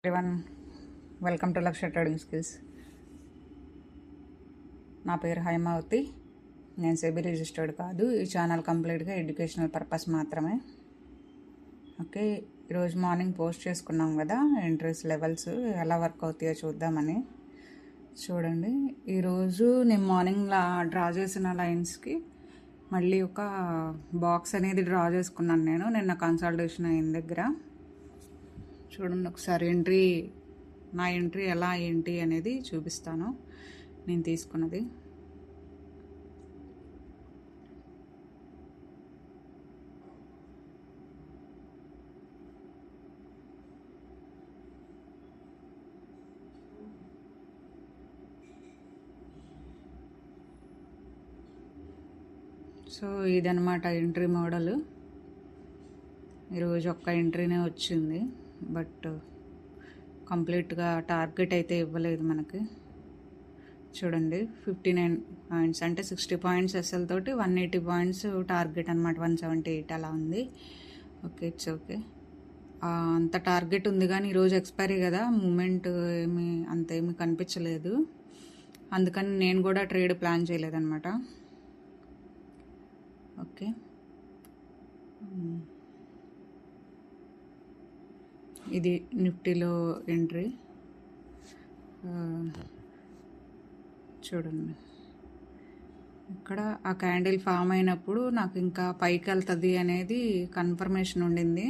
everyone, welcome to లక్ష్య trading skills. నా పేరు హైమావతి. నేను సెబీ రిజిస్టర్డ్ కాదు. ఈ ఛానల్ కంప్లీట్గా ఎడ్యుకేషనల్ పర్పస్ మాత్రమే. ఓకే, ఈరోజు మార్నింగ్ పోస్ట్ చేసుకున్నాం కదా, ఇంట్రెస్ట్ లెవెల్స్ ఎలా వర్క్ అవుతాయో చూద్దామని. చూడండి, ఈరోజు నేను మార్నింగ్లా డ్రా చేసిన లైన్స్కి మళ్ళీ ఒక బాక్స్ అనేది డ్రా చేసుకున్నాను. నేను నిన్న కన్సల్టేషన్ అయిన దగ్గర చూడండి ఒకసారి నా ఎంట్రీ ఎలా ఏంటి అనేది చూపిస్తాను. నేను తీసుకున్నది సో ఇదనమాట ఎంట్రీ మోడల్. ఈరోజు ఒక్క ఎంట్రీనే వచ్చింది, బట్ కంప్లీట్గా టార్గెట్ అయితే ఇవ్వలేదు మనకి. చూడండి, 59 పాయింట్స్ అంటే 60 పాయింట్స్ ఎస్ఎల్ తోటి 180 పాయింట్స్ టార్గెట్ అనమాట. 178 అలా ఉంది. Okay, it's okay. అంత టార్గెట్ ఉంది, కానీ ఈరోజు ఎక్స్పైరీ కదా, మూమెంట్ అంతేమీ కనిపించలేదు. అందుకని నేను కూడా ట్రేడ్ ప్లాన్ చేయలేదన్నమాట. ఓకే, ఇది నిఫ్టీలో ఎంట్రీ. చూడండి, ఇక్కడ ఆ క్యాండిల్ ఫామ్ అయినప్పుడు నాకు ఇంకా పైకి వెళ్తుంది అనేది కన్ఫర్మేషన్ ఉండింది.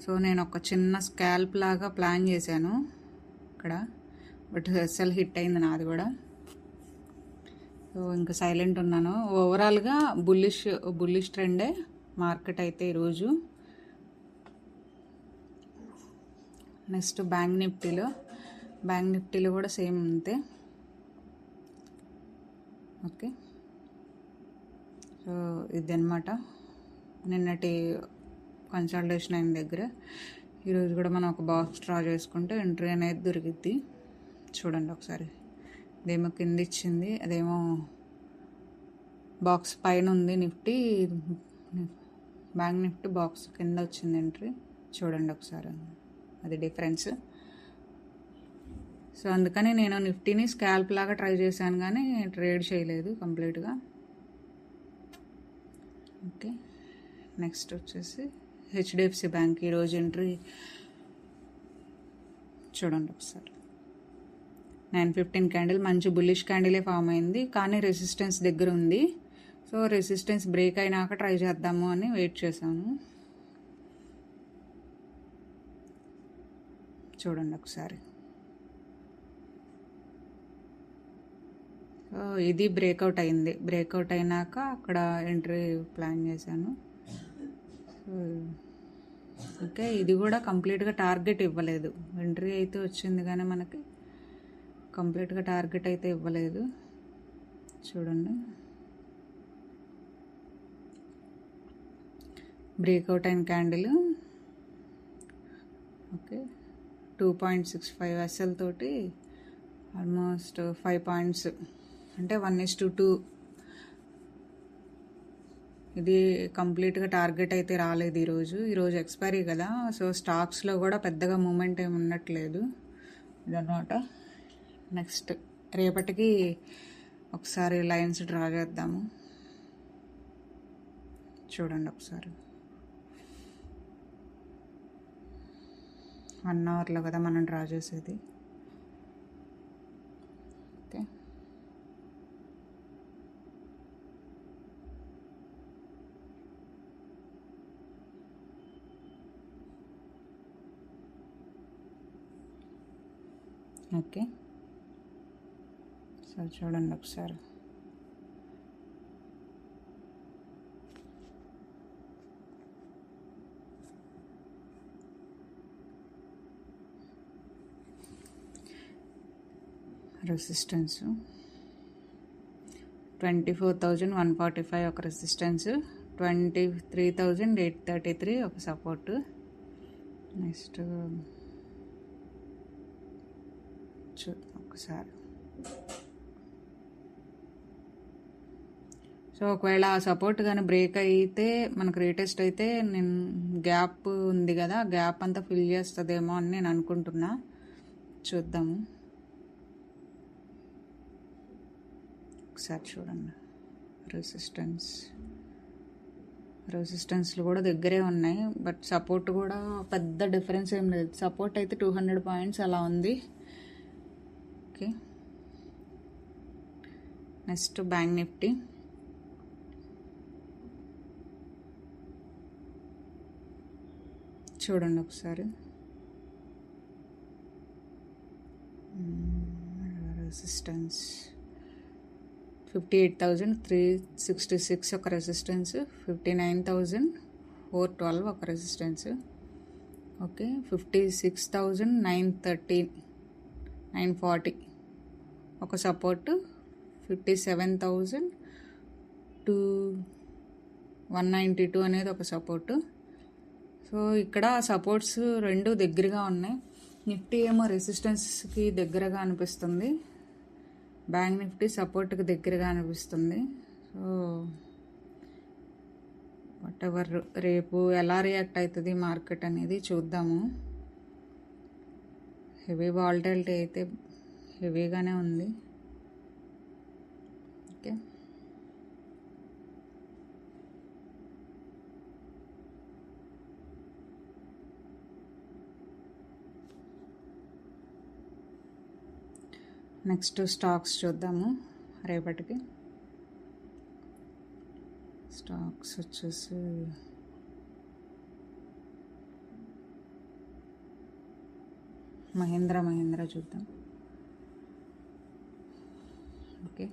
సో నేను ఒక చిన్న స్కాల్ప్ లాగా ప్లాన్ చేశాను ఇక్కడ, బట్ ఎస్ఎల్ హిట్ అయింది నాది కూడా. సో ఇంకా సైలెంట్ ఉన్నాను. ఓవరాల్గా బుల్లిష్ ట్రెండే మార్కెట్ అయితే ఈరోజు. నెక్స్ట్ బ్యాంక్ నిఫ్టీలో కూడా సేమ్ అంతే. ఓకే, సో ఇదన్నమాట నిన్నటి కన్సల్టేషన్ అయిన దగ్గర. ఈరోజు కూడా మనం ఒక బాక్స్ డ్రా చేసుకుంటే ఎంట్రీ అనేది దొరికిద్ది. చూడండి ఒకసారి, ఇదేమో కింద ఇచ్చింది, అదేమో బాక్స్ పైన ఉంది. బ్యాంక్ నిఫ్టీ బాక్స్ కింద వచ్చింది ఎంట్రీ. చూడండి ఒకసారి, అది డిఫరెన్స్. సో అందుకని నేను నిఫ్టీని స్కాల్ప్ లాగా ట్రై చేశాను, కానీ ట్రేడ్ చేయలేదు కంప్లీట్గా. ఓకే, నెక్స్ట్ వచ్చేసి హెచ్డిఎఫ్సి బ్యాంక్. ఈరోజు ఎంట్రీ చూడండి ఒకసారి. 915 క్యాండిల్ మంచి బుల్లిష్ క్యాండిలే ఫామ్ అయింది, కానీ రెసిస్టెన్స్ దగ్గర ఉంది. సో రెసిస్టెన్స్ బ్రేక్ అయినాక ట్రై చేద్దాము అని వెయిట్ చేశాను. చూడండి ఒకసారి, ఇది బ్రేక్అవుట్ అయింది. బ్రేక్అవుట్ అయినాక అక్కడ ఎంట్రీ ప్లాన్ చేశాను. ఓకే, ఇది కూడా కంప్లీట్గా టార్గెట్ ఇవ్వలేదు. ఎంట్రీ అయితే వచ్చింది, కానీ మనకి కంప్లీట్గా టార్గెట్ అయితే ఇవ్వలేదు. చూడండి, బ్రేక్అవుట్ అయిన క్యాండిల్. ఓకే, 2.65 ఎస్ఎల్ తోటి ఆల్మోస్ట్ 5 పాయింట్స్ అంటే 1:2. ఇది కంప్లీట్గా టార్గెట్ అయితే రాలేదు ఈరోజు ఎక్స్పైరీ కదా. సో స్టాక్స్లో కూడా పెద్దగా మూమెంట్ ఏమి ఉండట్లేదు ఇదన్నమాట. నెక్స్ట్ రేపటికి ఒకసారి లైన్స్ డ్రా చేద్దాము. చూడండి ఒకసారి, 1 అవర్లో కదా మనం డ్రా చేసేది. Okay, okay. సో చూడండి ఒకసారి, రెసిస్టెన్స్ 24,145 ఒక రెసిస్టెన్స్, 23,833 ఒక సపోర్ట్. నెక్స్ట్ చూద్దాం ఒకసారి. సో ఒకవేళ ఆ సపోర్ట్ కానీ బ్రేక్ అయితే మనకు రీటెస్ట్ అయితే నేను గ్యాప్ ఉంది కదా, గ్యాప్ అంతా ఫిల్ చేస్తుందేమో అని నేను అనుకుంటున్నా. చూద్దాము. ఒకసారి చూడండి. రెసిస్టెన్స్లు కూడా దగ్గరే ఉన్నాయి, బట్ సపోర్ట్ కూడా పెద్ద డిఫరెన్స్ ఏం లేదు. సపోర్ట్ అయితే 200 పాయింట్స్ అలా ఉంది. Okay, next bank Nifty. చూడండి ఒకసారి. రెసిస్టెన్స్ 58,366 ఒక రెసిస్టెన్స్, 59,412 ఒక రెసిస్టెన్స్. ఓకే, 56,930 940 ఒక సపోర్టు, 57,192 అనేది ఒక సపోర్టు. సో ఇక్కడ సపోర్ట్స్ రెండు దగ్గరగా ఉన్నాయి. నిఫ్టీ ఏమో రెసిస్టెన్స్కి దగ్గరగా అనిపిస్తుంది, బ్యాంక్ నిఫ్టీ సపోర్ట్కి దగ్గరగా అనిపిస్తుంది. సో వాట్ ఎవర్, రేపు ఎలా రియాక్ట్ అవుతుంది మార్కెట్ అనేది చూద్దాము. హెవీ వాలటిలిటీ అయితే హెవీగానే ఉంది. ఓకే, నెక్స్ట్ స్టాక్స్ చూద్దాము రేపటికి. స్టాక్స్ వచ్చేసి మహీంద్రా చూద్దాం. ఓకే,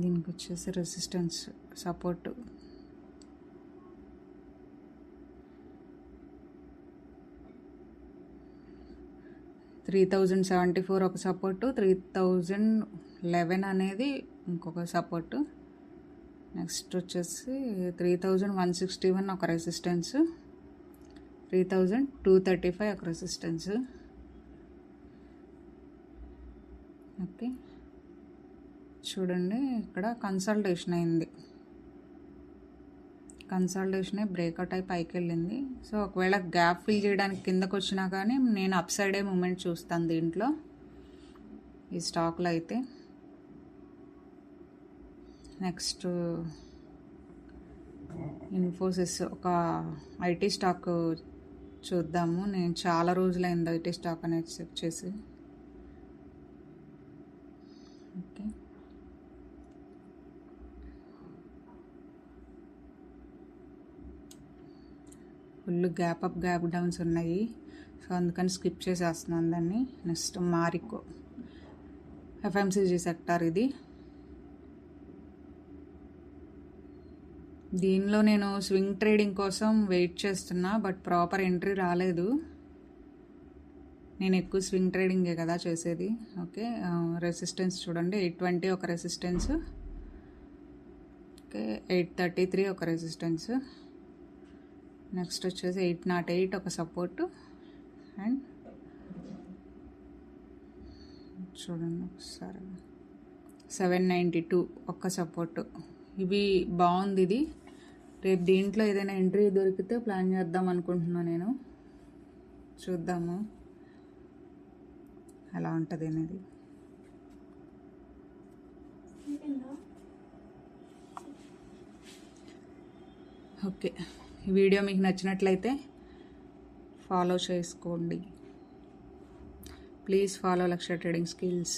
దీనికి వచ్చేసి రెసిస్టెన్స్ సపోర్ట్ 3074 ఒక సపోర్టు, 3011 అనేది ఇంకొక సపోర్టు. నెక్స్ట్ వచ్చేసి 3161 ఒక రెసిస్టెన్స్, 3235 ఒక రెసిస్టెన్స్. ఓకే, చూడండి ఇక్కడ కన్సల్టేషన్ అయింది, కన్సల్టేషన్ బ్రేక్అవుట్ అయి పైకి వెళ్ళింది. సో ఒకవేళ గ్యాప్ ఫిల్ చేయడానికి కిందకు వచ్చినా కానీ నేను అప్ సైడే మూమెంట్ చూస్తాను దీంట్లో, ఈ స్టాక్లో అయితే. నెక్స్ట్ ఇన్ఫోసిస్, ఒక ఐటీ స్టాక్ చూద్దాము. నేను చాలా రోజులైంది ఐటీ స్టాక్ అనేది చెక్ చేసి. Okay, full gap up gap downs ఉన్నాయి, సో అందుకని స్కిప్ చేసేస్తున్నాను దాన్ని. నెక్స్ట్ మారికో, ఎఫ్ఎంసీజీ సెక్టార్ ఇది. దీనిలో నేను స్వింగ్ ట్రేడింగ్ కోసం వెయిట్ చేస్తున్నా, బట్ ప్రాపర్ ఎంట్రీ రాలేదు. నేను ఎక్కువ స్వింగ్ ట్రేడింగే కదా చేసేది. ఓకే, రెసిస్టెన్స్ చూడండి 820 ఒక రెసిస్టెన్స్. ఓకే, 833 ఒక రెసిస్టెన్స్. నెక్స్ట్ వచ్చేసి 808 ఒక సపోర్టు, అండ్ చూడండి ఒకసారి 792 ఒక్క సపోర్టు. ఇవి బాగుంది ఇది. రేపు దీంట్లో ఏదైనా ఎంట్రీ దొరికితే ప్లాన్ చేద్దాం అనుకుంటున్నాను నేను. చూద్దాము ఎలా ఉంటుంది అనేది. ఓకే, ఈ వీడియో మీకు నచ్చినట్లయితే ఫాలో చేసుకోండి. Please follow lakh trading skills.